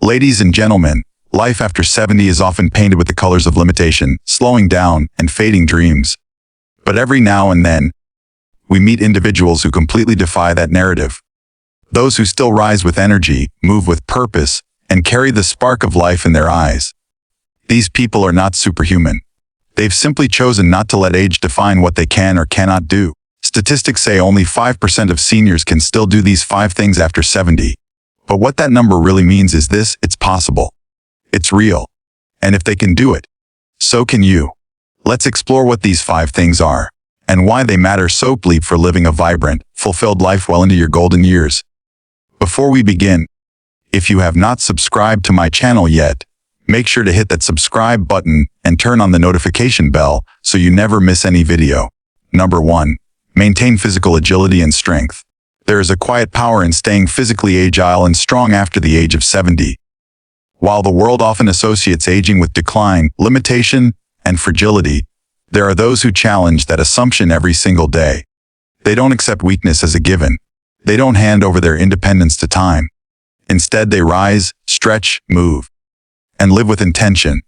Ladies and gentlemen, life after 70 is often painted with the colors of limitation, slowing down, and fading dreams. But every now and then, we meet individuals who completely defy that narrative. Those who still rise with energy, move with purpose, and carry the spark of life in their eyes. These people are not superhuman. They've simply chosen not to let age define what they can or cannot do. Statistics say only 5% of seniors can still do these 5 things after 70. But what that number really means is this: it's possible. It's real. And if they can do it, so can you. Let's explore what these 5 things are, and why they matter so deeply for living a vibrant, fulfilled life well into your golden years. Before we begin, if you have not subscribed to my channel yet, make sure to hit that subscribe button and turn on the notification bell so you never miss any video. Number 1. Maintain physical agility and strength. There is a quiet power in staying physically agile and strong after the age of 70. While the world often associates aging with decline, limitation, and fragility, there are those who challenge that assumption every single day. They don't accept weakness as a given. They don't hand over their independence to time. Instead, they rise, stretch, move, and live with intention,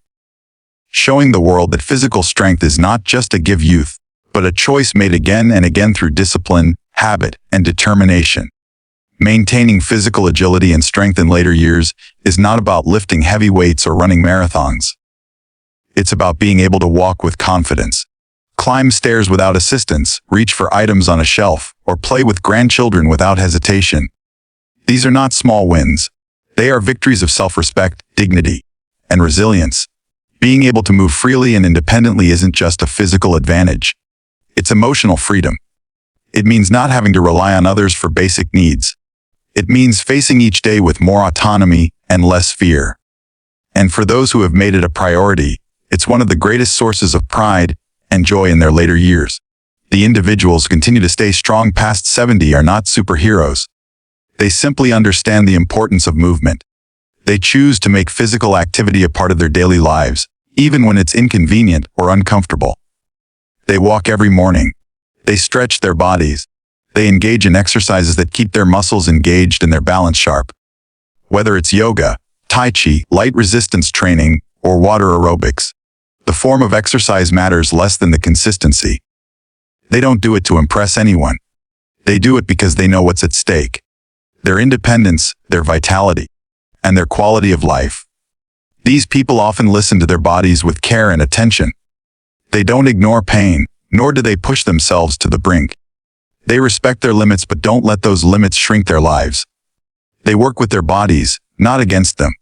showing the world that physical strength is not just a gift of youth, but a choice made again and again through discipline, habit, and determination. Maintaining physical agility and strength in later years is not about lifting heavy weights or running marathons. It's about being able to walk with confidence, climb stairs without assistance, reach for items on a shelf, or play with grandchildren without hesitation. These are not small wins. They are victories of self-respect, dignity, and resilience. Being able to move freely and independently isn't just a physical advantage. It's emotional freedom. It means not having to rely on others for basic needs. It means facing each day with more autonomy and less fear. And for those who have made it a priority, it's one of the greatest sources of pride and joy in their later years. The individuals who continue to stay strong past 70 are not superheroes. They simply understand the importance of movement. They choose to make physical activity a part of their daily lives, even when it's inconvenient or uncomfortable. They walk every morning. They stretch their bodies. They engage in exercises that keep their muscles engaged and their balance sharp. Whether it's yoga, tai chi, light resistance training, or water aerobics, the form of exercise matters less than the consistency. They don't do it to impress anyone. They do it because they know what's at stake: their independence, their vitality, and their quality of life. These people often listen to their bodies with care and attention. They don't ignore pain, nor do they push themselves to the brink. They respect their limits but don't let those limits shrink their lives. They work with their bodies, not against them.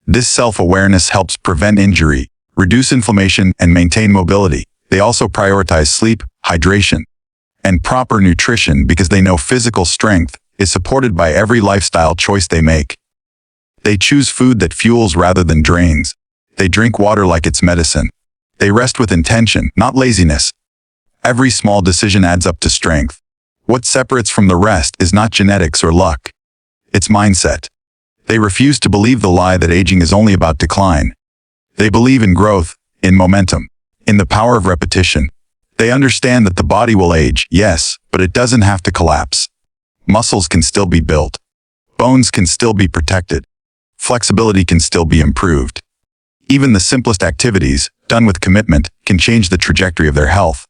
This self-awareness helps prevent injury, reduce inflammation, and maintain mobility. They also prioritize sleep, hydration, and proper nutrition because they know physical strength is supported by every lifestyle choice they make. They choose food that fuels rather than drains. They drink water like it's medicine. They rest with intention, not laziness. Every small decision adds up to strength. What separates from the rest is not genetics or luck. It's mindset. They refuse to believe the lie that aging is only about decline. They believe in growth, in momentum, in the power of repetition. They understand that the body will age, yes, but it doesn't have to collapse. Muscles can still be built. Bones can still be protected. Flexibility can still be improved. Even the simplest activities, done with commitment, can change the trajectory of their health.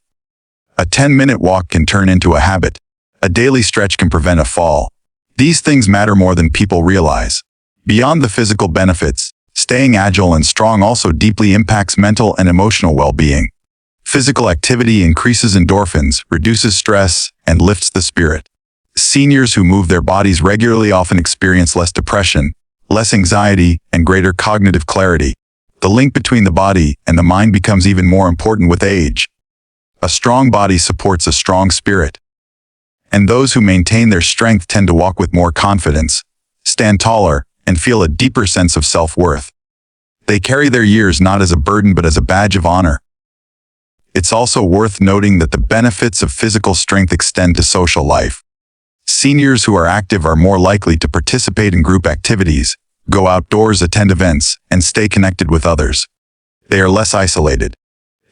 A 10-minute walk can turn into a habit. A daily stretch can prevent a fall. These things matter more than people realize. Beyond the physical benefits, staying agile and strong also deeply impacts mental and emotional well-being. Physical activity increases endorphins, reduces stress, and lifts the spirit. Seniors who move their bodies regularly often experience less depression, less anxiety, and greater cognitive clarity. The link between the body and the mind becomes even more important with age. A strong body supports a strong spirit. And those who maintain their strength tend to walk with more confidence, stand taller, and feel a deeper sense of self-worth. They carry their years not as a burden but as a badge of honor. It's also worth noting that the benefits of physical strength extend to social life. Seniors who are active are more likely to participate in group activities, go outdoors, attend events, and stay connected with others. They are less isolated.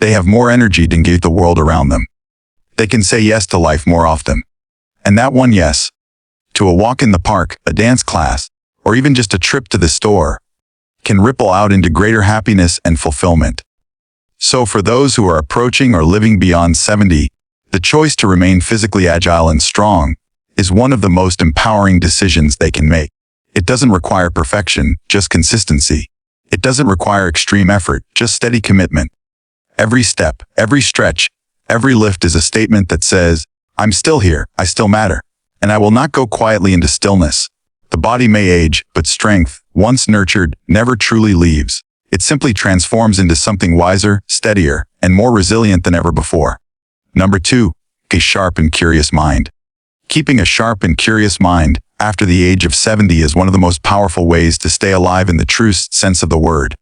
They have more energy to engage the world around them. They can say yes to life more often. And that one yes, to a walk in the park, a dance class, or even just a trip to the store, can ripple out into greater happiness and fulfillment. So for those who are approaching or living beyond 70, the choice to remain physically agile and strong is one of the most empowering decisions they can make. It doesn't require perfection, just consistency. It doesn't require extreme effort, just steady commitment. Every step, every stretch, every lift is a statement that says, I'm still here, I still matter, and I will not go quietly into stillness. The body may age, but strength, once nurtured, never truly leaves. It simply transforms into something wiser, steadier, and more resilient than ever before. Number 2, a sharp and curious mind. Keeping a sharp and curious mind after the age of 70 is one of the most powerful ways to stay alive in the truest sense of the word.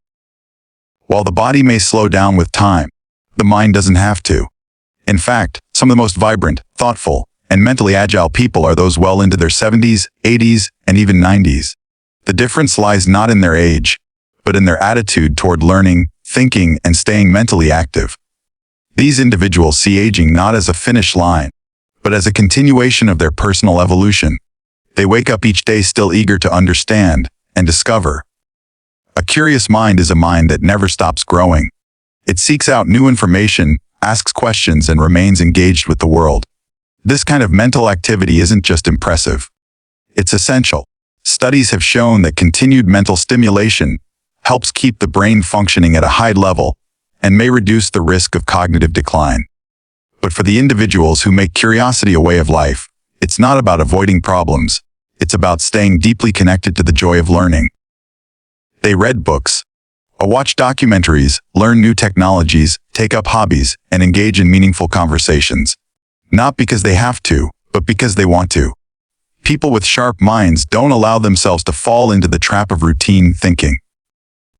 While the body may slow down with time, the mind doesn't have to. In fact, some of the most vibrant, thoughtful, and mentally agile people are those well into their 70s, 80s, and even 90s. The difference lies not in their age, but in their attitude toward learning, thinking, and staying mentally active. These individuals see aging not as a finish line, but as a continuation of their personal evolution. They wake up each day still eager to understand and discover. A curious mind is a mind that never stops growing. It seeks out new information, asks questions, and remains engaged with the world. This kind of mental activity isn't just impressive. It's essential. Studies have shown that continued mental stimulation helps keep the brain functioning at a high level and may reduce the risk of cognitive decline. But for the individuals who make curiosity a way of life, it's not about avoiding problems. It's about staying deeply connected to the joy of learning. They read books, watch documentaries, learn new technologies, take up hobbies, and engage in meaningful conversations. Not because they have to, but because they want to. People with sharp minds don't allow themselves to fall into the trap of routine thinking.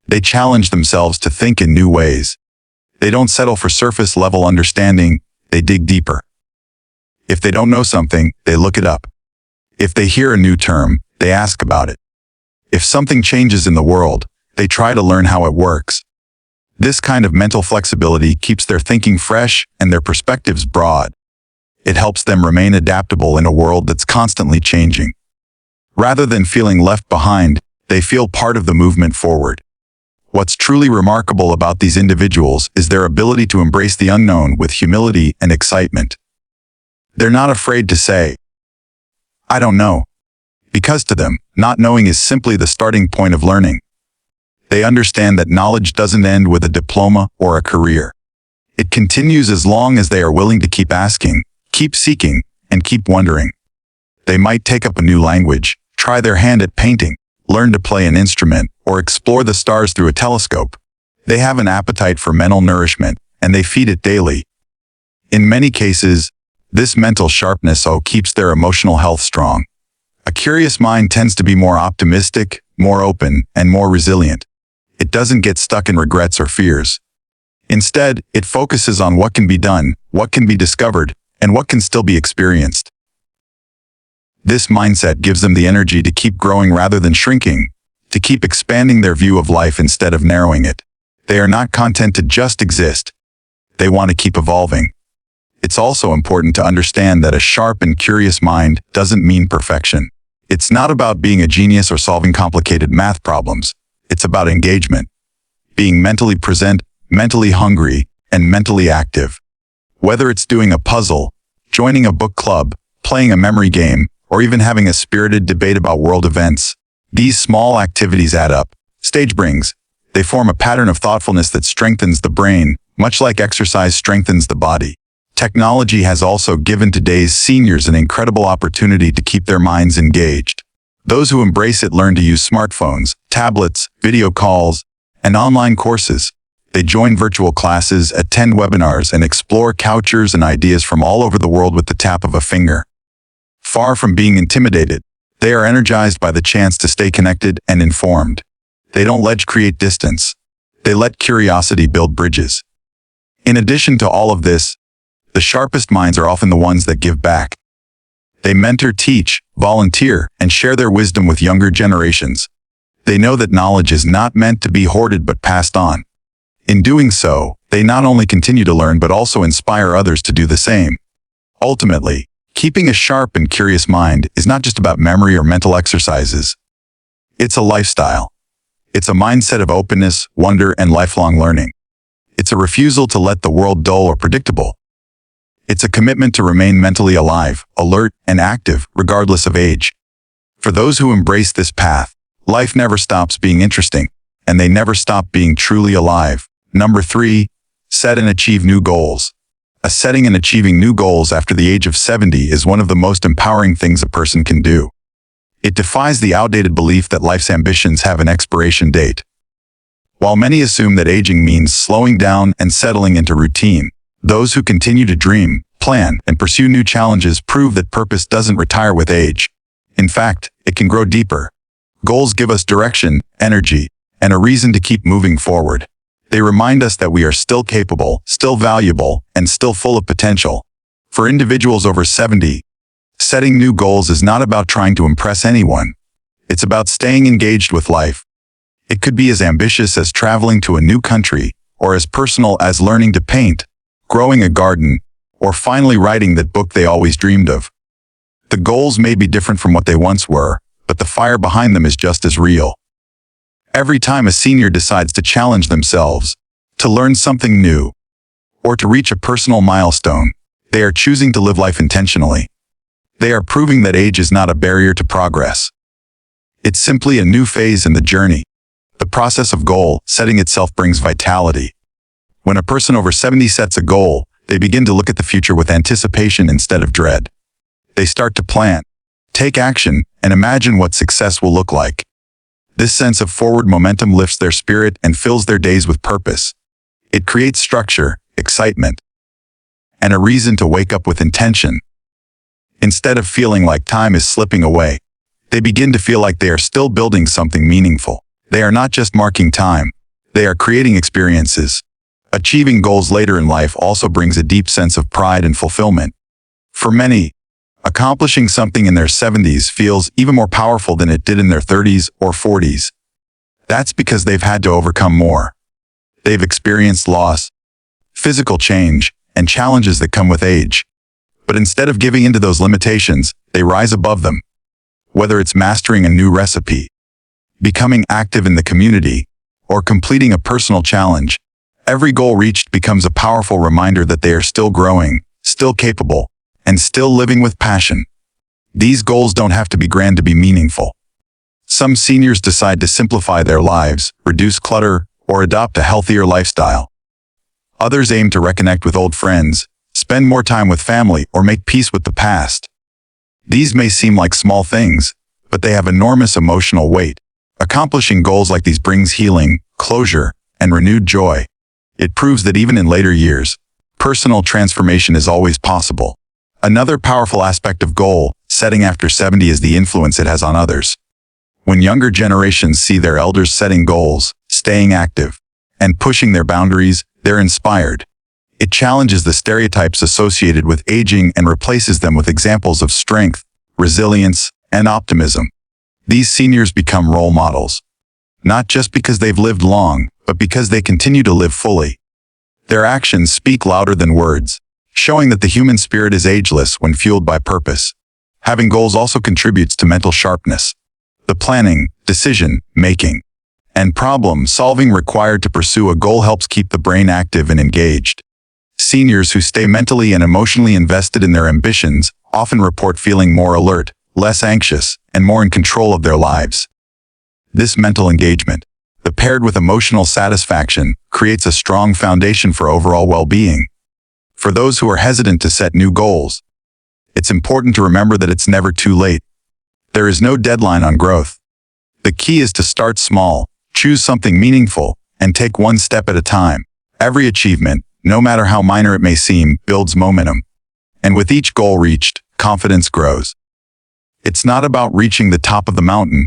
They challenge themselves to think in new ways. They don't settle for surface-level understanding, they dig deeper. If they don't know something, they look it up. If they hear a new term, they ask about it. If something changes in the world, they try to learn how it works. This kind of mental flexibility keeps their thinking fresh and their perspectives broad. It helps them remain adaptable in a world that's constantly changing. Rather than feeling left behind, they feel part of the movement forward. What's truly remarkable about these individuals is their ability to embrace the unknown with humility and excitement. They're not afraid to say, I don't know, because to them, not knowing is simply the starting point of learning. They understand that knowledge doesn't end with a diploma or a career. It continues as long as they are willing to keep asking, keep seeking, and keep wondering. They might take up a new language, try their hand at painting, learn to play an instrument, or explore the stars through a telescope. They have an appetite for mental nourishment, and they feed it daily. In many cases, this mental sharpness keeps their emotional health strong. A curious mind tends to be more optimistic, more open, and more resilient. It doesn't get stuck in regrets or fears. Instead, it focuses on what can be done, what can be discovered, and what can still be experienced. This mindset gives them the energy to keep growing rather than shrinking, to keep expanding their view of life instead of narrowing it. They are not content to just exist. They want to keep evolving. It's also important to understand that a sharp and curious mind doesn't mean perfection. It's not about being a genius or solving complicated math problems. It's about engagement, being mentally present, mentally hungry, and mentally active. Whether it's doing a puzzle, joining a book club, playing a memory game, or even having a spirited debate about world events, these small activities add up. Stage brings. They form a pattern of thoughtfulness that strengthens the brain, much like exercise strengthens the body. Technology has also given today's seniors an incredible opportunity to keep their minds engaged. Those who embrace it learn to use smartphones, tablets, video calls, and online courses. They join virtual classes, attend webinars, and explore cultures and ideas from all over the world with the tap of a finger. Far from being intimidated, they are energized by the chance to stay connected and informed. They don't let create distance. They let curiosity build bridges. In addition to all of this, the sharpest minds are often the ones that give back. They mentor, teach, volunteer, and share their wisdom with younger generations. They know that knowledge is not meant to be hoarded but passed on. In doing so, they not only continue to learn but also inspire others to do the same. Ultimately, keeping a sharp and curious mind is not just about memory or mental exercises. It's a lifestyle. It's a mindset of openness, wonder, and lifelong learning. It's a refusal to let the world dull or predictable. It's a commitment to remain mentally alive, alert, and active, regardless of age. For those who embrace this path, life never stops being interesting, and they never stop being truly alive. Number 3, set and achieve new goals. Setting and achieving new goals after the age of 70 is one of the most empowering things a person can do. It defies the outdated belief that life's ambitions have an expiration date. While many assume that aging means slowing down and settling into routine, those who continue to dream, plan, and pursue new challenges prove that purpose doesn't retire with age. In fact, it can grow deeper. Goals give us direction, energy, and a reason to keep moving forward. They remind us that we are still capable, still valuable, and still full of potential. For individuals over 70, setting new goals is not about trying to impress anyone. It's about staying engaged with life. It could be as ambitious as traveling to a new country, or as personal as learning to paint, growing a garden, or finally writing that book they always dreamed of. The goals may be different from what they once were, but the fire behind them is just as real. Every time a senior decides to challenge themselves, to learn something new, or to reach a personal milestone, they are choosing to live life intentionally. They are proving that age is not a barrier to progress. It's simply a new phase in the journey. The process of goal setting itself brings vitality. When a person over 70 sets a goal, they begin to look at the future with anticipation instead of dread. They start to plan, take action, and imagine what success will look like. This sense of forward momentum lifts their spirit and fills their days with purpose. It creates structure, excitement, and a reason to wake up with intention. Instead of feeling like time is slipping away, they begin to feel like they are still building something meaningful. They are not just marking time, they are creating experiences. Achieving goals later in life also brings a deep sense of pride and fulfillment. For many, accomplishing something in their 70s feels even more powerful than it did in their 30s or 40s. That's because they've had to overcome more. They've experienced loss, physical change, and challenges that come with age. But instead of giving into those limitations, they rise above them. Whether it's mastering a new recipe, becoming active in the community, or completing a personal challenge, every goal reached becomes a powerful reminder that they are still growing, still capable, and still living with passion. These goals don't have to be grand to be meaningful. Some seniors decide to simplify their lives, reduce clutter, or adopt a healthier lifestyle. Others aim to reconnect with old friends, spend more time with family, or make peace with the past. These may seem like small things, but they have enormous emotional weight. Accomplishing goals like these brings healing, closure, and renewed joy. It proves that even in later years, personal transformation is always possible. Another powerful aspect of goal setting after 70 is the influence it has on others. When younger generations see their elders setting goals, staying active, and pushing their boundaries, they're inspired. It challenges the stereotypes associated with aging and replaces them with examples of strength, resilience, and optimism. These seniors become role models, not just because they've lived long, but because they continue to live fully. Their actions speak louder than words, showing that the human spirit is ageless when fueled by purpose. Having goals also contributes to mental sharpness. The planning, decision-making, and problem-solving required to pursue a goal helps keep the brain active and engaged. Seniors who stay mentally and emotionally invested in their ambitions often report feeling more alert, less anxious, and more in control of their lives. This mental engagement, paired with emotional satisfaction, creates a strong foundation for overall well-being. For those who are hesitant to set new goals, it's important to remember that it's never too late. There is no deadline on growth. The key is to start small, choose something meaningful, and take one step at a time. Every achievement, no matter how minor it may seem, builds momentum. And with each goal reached, confidence grows. It's not about reaching the top of the mountain.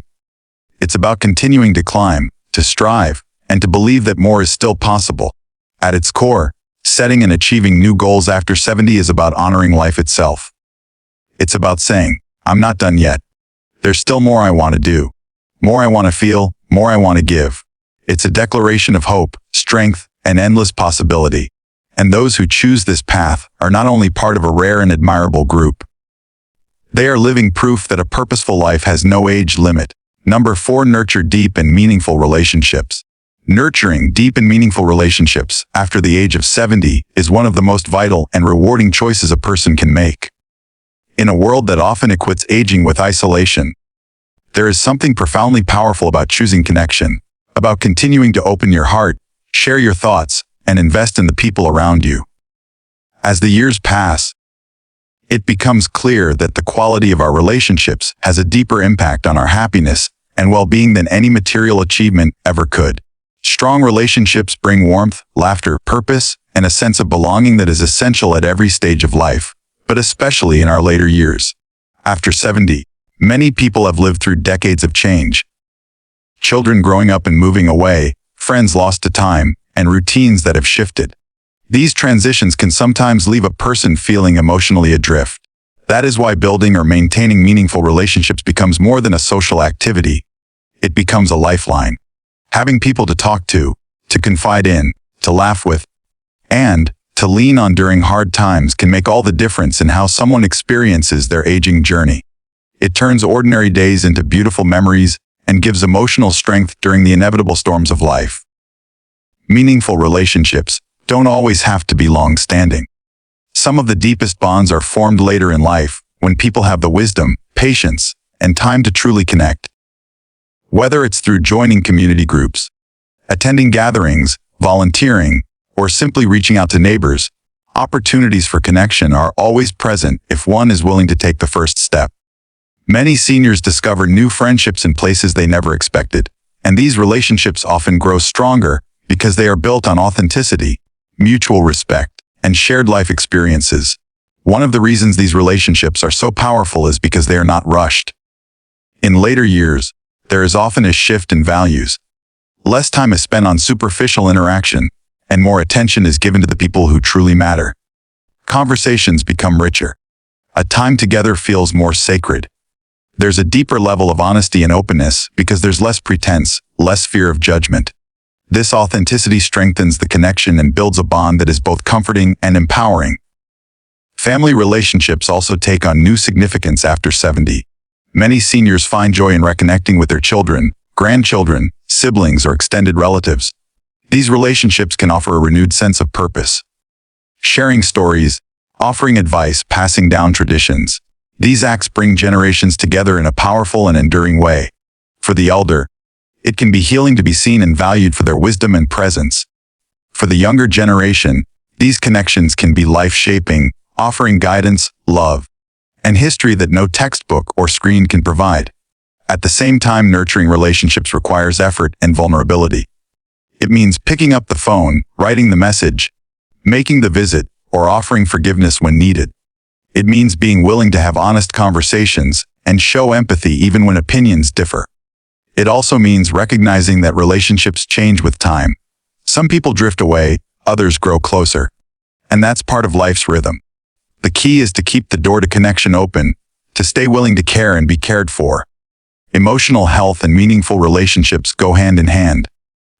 It's about continuing to climb, to strive, and to believe that more is still possible. At its core, setting and achieving new goals after 70 is about honoring life itself. It's about saying, I'm not done yet. There's still more I want to do, more I want to feel, more I want to give. It's a declaration of hope, strength, and endless possibility. And those who choose this path are not only part of a rare and admirable group. They are living proof that a purposeful life has no age limit, Number 4, nurture deep and meaningful relationships. Nurturing deep and meaningful relationships after the age of 70 is one of the most vital and rewarding choices a person can make. In a world that often equates aging with isolation, there is something profoundly powerful about choosing connection, about continuing to open your heart, share your thoughts, and invest in the people around you. As the years pass, it becomes clear that the quality of our relationships has a deeper impact on our happiness and well-being than any material achievement ever could. Strong relationships bring warmth, laughter, purpose, and a sense of belonging that is essential at every stage of life, but especially in our later years. After 70, many people have lived through decades of change. Children growing up and moving away, friends lost to time, and routines that have shifted. These transitions can sometimes leave a person feeling emotionally adrift. That is why building or maintaining meaningful relationships becomes more than a social activity. It becomes a lifeline. Having people to talk to confide in, to laugh with, and to lean on during hard times can make all the difference in how someone experiences their aging journey. It turns ordinary days into beautiful memories and gives emotional strength during the inevitable storms of life. Meaningful relationships don't always have to be long-standing. Some of the deepest bonds are formed later in life when people have the wisdom, patience, and time to truly connect. Whether it's through joining community groups, attending gatherings, volunteering, or simply reaching out to neighbors, opportunities for connection are always present if one is willing to take the first step. Many seniors discover new friendships in places they never expected, and these relationships often grow stronger because they are built on authenticity, mutual respect, and shared life experiences. One of the reasons these relationships are so powerful is because they are not rushed. In later years, there is often a shift in values. Less time is spent on superficial interaction, and more attention is given to the people who truly matter. Conversations become richer. A time together feels more sacred. There's a deeper level of honesty and openness because there's less pretense, less fear of judgment. This authenticity strengthens the connection and builds a bond that is both comforting and empowering. Family relationships also take on new significance after 70. Many seniors find joy in reconnecting with their children, grandchildren, siblings, or extended relatives. These relationships can offer a renewed sense of purpose. Sharing stories, offering advice, passing down traditions. These acts bring generations together in a powerful and enduring way. For the elder, it can be healing to be seen and valued for their wisdom and presence. For the younger generation, these connections can be life-shaping, offering guidance, love, and history that no textbook or screen can provide. At the same time, nurturing relationships requires effort and vulnerability. It means picking up the phone, writing the message, making the visit, or offering forgiveness when needed. It means being willing to have honest conversations and show empathy even when opinions differ. It also means recognizing that relationships change with time. Some people drift away, others grow closer. And that's part of life's rhythm. The key is to keep the door to connection open, to stay willing to care and be cared for. Emotional health and meaningful relationships go hand in hand.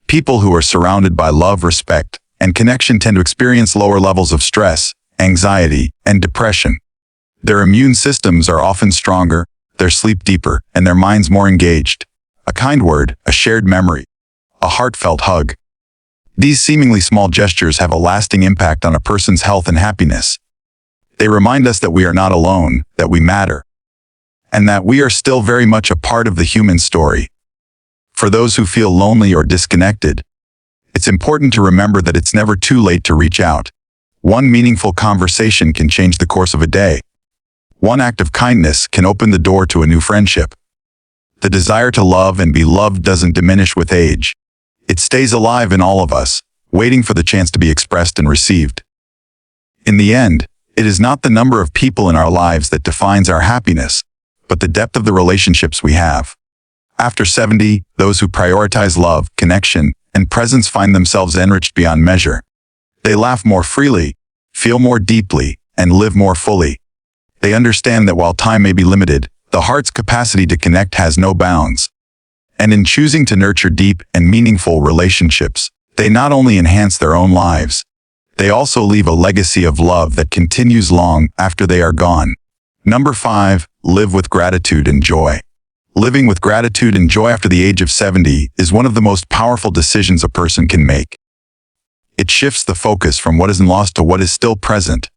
People who are surrounded by love, respect, and connection tend to experience lower levels of stress, anxiety, and depression. Their immune systems are often stronger, their sleep deeper, and their minds more engaged. A kind word, a shared memory, a heartfelt hug. These seemingly small gestures have a lasting impact on a person's health and happiness. They remind us that we are not alone, that we matter, and that we are still very much a part of the human story. For those who feel lonely or disconnected, it's important to remember that it's never too late to reach out. One meaningful conversation can change the course of a day. One act of kindness can open the door to a new friendship. The desire to love and be loved doesn't diminish with age. It stays alive in all of us, waiting for the chance to be expressed and received. In the end, it is not the number of people in our lives that defines our happiness, but the depth of the relationships we have. After 70, those who prioritize love, connection, and presence find themselves enriched beyond measure. They laugh more freely, feel more deeply, and live more fully. They understand that while time may be limited, the heart's capacity to connect has no bounds. And in choosing to nurture deep and meaningful relationships, they not only enhance their own lives, they also leave a legacy of love that continues long after they are gone. Number 5, live with gratitude and joy. Living with gratitude and joy after the age of 70 is one of the most powerful decisions a person can make. It shifts the focus from what is lost to what is still present,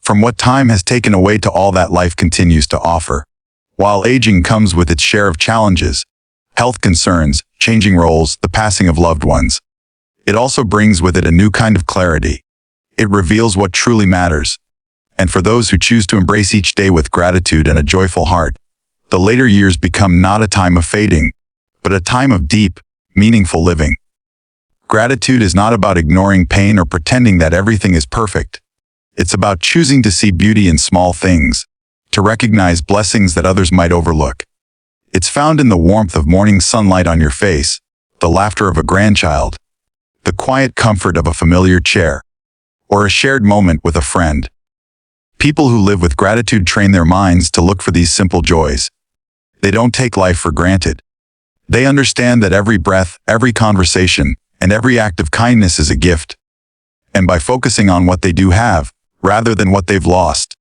from what time has taken away to all that life continues to offer. While aging comes with its share of challenges, health concerns, changing roles, the passing of loved ones, it also brings with it a new kind of clarity. It reveals what truly matters. And for those who choose to embrace each day with gratitude and a joyful heart, the later years become not a time of fading, but a time of deep, meaningful living. Gratitude is not about ignoring pain or pretending that everything is perfect. It's about choosing to see beauty in small things, to recognize blessings that others might overlook. It's found in the warmth of morning sunlight on your face, the laughter of a grandchild, the quiet comfort of a familiar chair, or a shared moment with a friend. People who live with gratitude train their minds to look for these simple joys. They don't take life for granted. They understand that every breath, every conversation, and every act of kindness is a gift. And by focusing on what they do have, rather than what they've lost,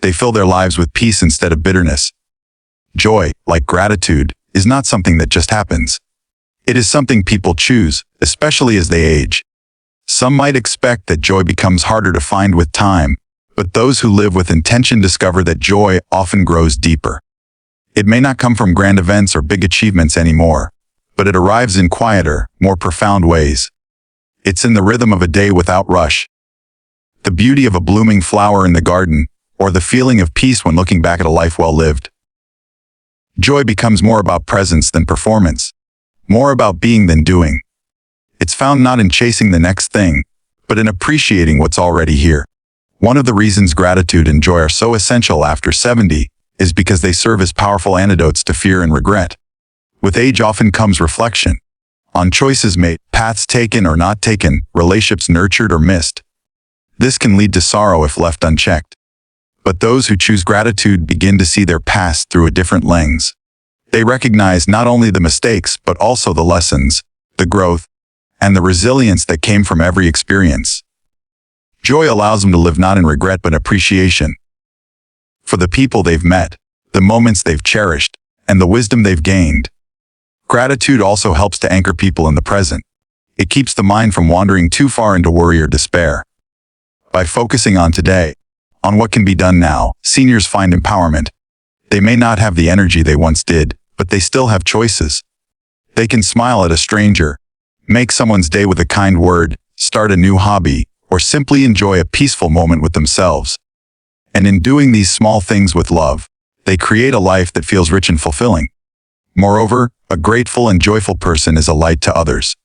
they fill their lives with peace instead of bitterness. Joy, like gratitude, is not something that just happens. It is something people choose, especially as they age. Some might expect that joy becomes harder to find with time, but those who live with intention discover that joy often grows deeper. It may not come from grand events or big achievements anymore, but it arrives in quieter, more profound ways. It's in the rhythm of a day without rush, the beauty of a blooming flower in the garden, or the feeling of peace when looking back at a life well lived. Joy becomes more about presence than performance, more about being than doing. It's found not in chasing the next thing, but in appreciating what's already here. One of the reasons gratitude and joy are so essential after 70 is because they serve as powerful antidotes to fear and regret. With age often comes reflection on choices made, paths taken or not taken, relationships nurtured or missed. This can lead to sorrow if left unchecked. But those who choose gratitude begin to see their past through a different lens. They recognize not only the mistakes, but also the lessons, the growth, and the resilience that came from every experience. Joy allows them to live not in regret but appreciation for the people they've met, the moments they've cherished, and the wisdom they've gained. Gratitude also helps to anchor people in the present. It keeps the mind from wandering too far into worry or despair. By focusing on today, on what can be done now, seniors find empowerment. They may not have the energy they once did, but they still have choices. They can smile at a stranger, make someone's day with a kind word, start a new hobby, or simply enjoy a peaceful moment with themselves. And in doing these small things with love, they create a life that feels rich and fulfilling. Moreover, a grateful and joyful person is a light to others.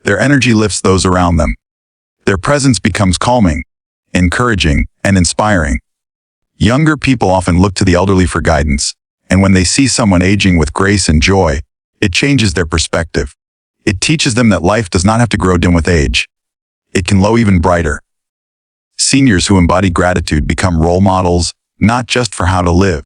Their energy lifts those around them. Their presence becomes calming, encouraging, and inspiring. Younger people often look to the elderly for guidance, and when they see someone aging with grace and joy, it changes their perspective. It teaches them that life does not have to grow dim with age. It can glow even brighter. Seniors who embody gratitude become role models, not just for how to live,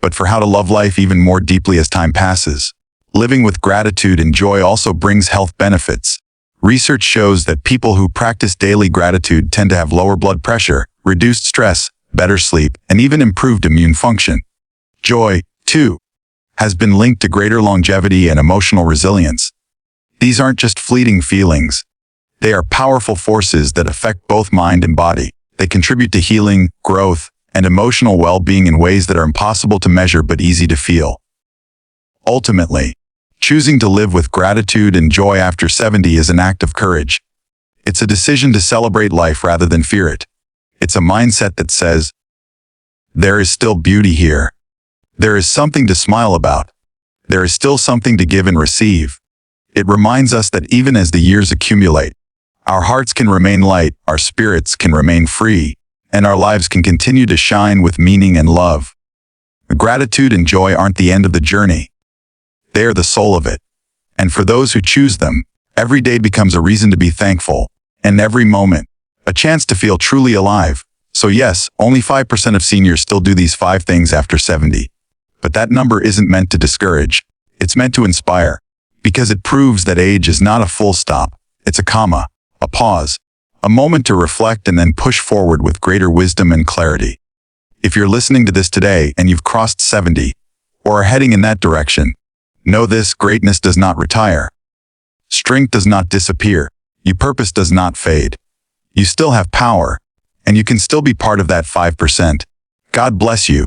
but for how to love life even more deeply as time passes. Living with gratitude and joy also brings health benefits. Research shows that people who practice daily gratitude tend to have lower blood pressure, reduced stress, better sleep, and even improved immune function. Joy, too, has been linked to greater longevity and emotional resilience. These aren't just fleeting feelings. They are powerful forces that affect both mind and body. They contribute to healing, growth, and emotional well-being in ways that are impossible to measure but easy to feel. Ultimately, choosing to live with gratitude and joy after 70 is an act of courage. It's a decision to celebrate life rather than fear it. It's a mindset that says, there is still beauty here. There is something to smile about. There is still something to give and receive. It reminds us that even as the years accumulate, our hearts can remain light, our spirits can remain free, and our lives can continue to shine with meaning and love. Gratitude and joy aren't the end of the journey. They are the soul of it. And for those who choose them, every day becomes a reason to be thankful, and every moment, a chance to feel truly alive. So yes, only 5% of seniors still do these 5 things after 70. But that number isn't meant to discourage. It's meant to inspire, because it proves that age is not a full stop. It's a comma, a pause, a moment to reflect and then push forward with greater wisdom and clarity. If you're listening to this today and you've crossed 70, or are heading in that direction. Know this: greatness does not retire. Strength does not disappear. Your purpose does not fade. You still have power, and you can still be part of that 5%. God bless you.